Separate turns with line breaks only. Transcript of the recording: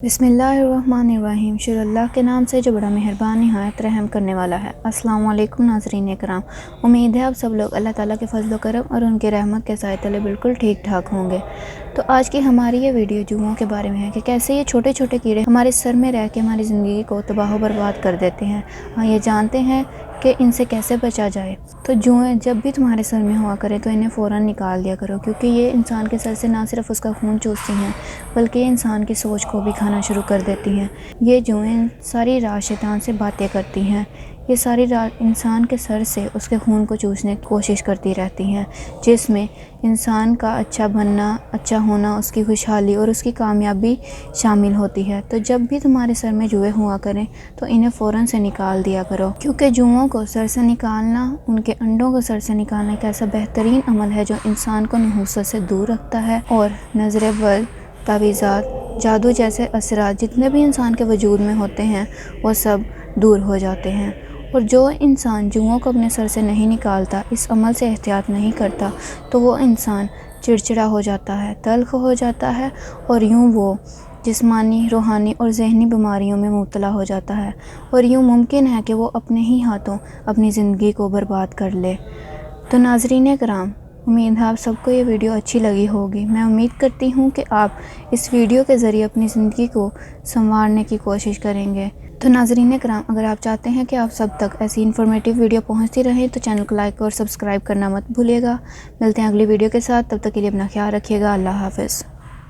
بسم اللہ الرحمن الرحیم، شروع اللہ کے نام سے جو بڑا مہربان نہایت رحم کرنے والا ہے۔ السلام علیکم ناظرین کرام، امید ہے آپ سب لوگ اللہ تعالیٰ کے فضل و کرم اور ان کی رحمت کے سائے تلے بالکل ٹھیک ٹھاک ہوں گے۔ تو آج کی ہماری یہ ویڈیو جوؤں کے بارے میں ہے کہ کیسے یہ چھوٹے چھوٹے کیڑے ہمارے سر میں رہ کے ہماری زندگی کو تباہ و برباد کر دیتے ہیں۔ ہاں، یہ جانتے ہیں کہ ان سے کیسے بچا جائے۔ تو جوئیں جب بھی تمہارے سر میں ہوا کریں تو انہیں فوراً نکال دیا کرو، کیونکہ یہ انسان کے سر سے نہ صرف اس کا خون چوستی ہیں بلکہ یہ انسان کی سوچ کو بھی کھانا شروع کر دیتی ہیں۔ یہ جوئیں ساری رات شیطان سے باتیں کرتی ہیں، یہ ساری رات انسان کے سر سے اس کے خون کو چوسنے کی کوشش کرتی رہتی ہیں، جس میں انسان کا اچھا بننا، اچھا ہونا، اس کی خوشحالی اور اس کی کامیابی شامل ہوتی ہے۔ تو جب بھی تمہارے سر میں جوئیں ہوا کریں تو انہیں فوراً سے نکال دیا کرو، کیونکہ جوؤں کو سر سے نکالنا، ان کے انڈوں کو سر سے نکالنا ایک ایسا بہترین عمل ہے جو انسان کو نحوست سے دور رکھتا ہے، اور نظر بد، تعویذات، جادو جیسے اثرات جتنے بھی انسان کے وجود میں ہوتے ہیں وہ سب دور ہو جاتے ہیں۔ اور جو انسان جوؤں کو اپنے سر سے نہیں نکالتا، اس عمل سے احتیاط نہیں کرتا، تو وہ انسان چڑچڑا ہو جاتا ہے، تلخ ہو جاتا ہے، اور یوں وہ جسمانی، روحانی اور ذہنی بیماریوں میں مبتلا ہو جاتا ہے، اور یوں ممکن ہے کہ وہ اپنے ہی ہاتھوں اپنی زندگی کو برباد کر لے۔ تو ناظرین کرام، امید ہے آپ سب کو یہ ویڈیو اچھی لگی ہوگی۔ میں امید کرتی ہوں کہ آپ اس ویڈیو کے ذریعے اپنی زندگی کو سنوارنے کی کوشش کریں گے۔ تو ناظرین کرام، اگر آپ چاہتے ہیں کہ آپ سب تک ایسی انفارمیٹیو ویڈیو پہنچتی رہیں تو چینل کو لائک اور سبسکرائب کرنا مت بھولیے گا۔ ملتے ہیں اگلی ویڈیو کے ساتھ، تب تک کے لیے اپنا خیال رکھیے گا۔ اللہ حافظ۔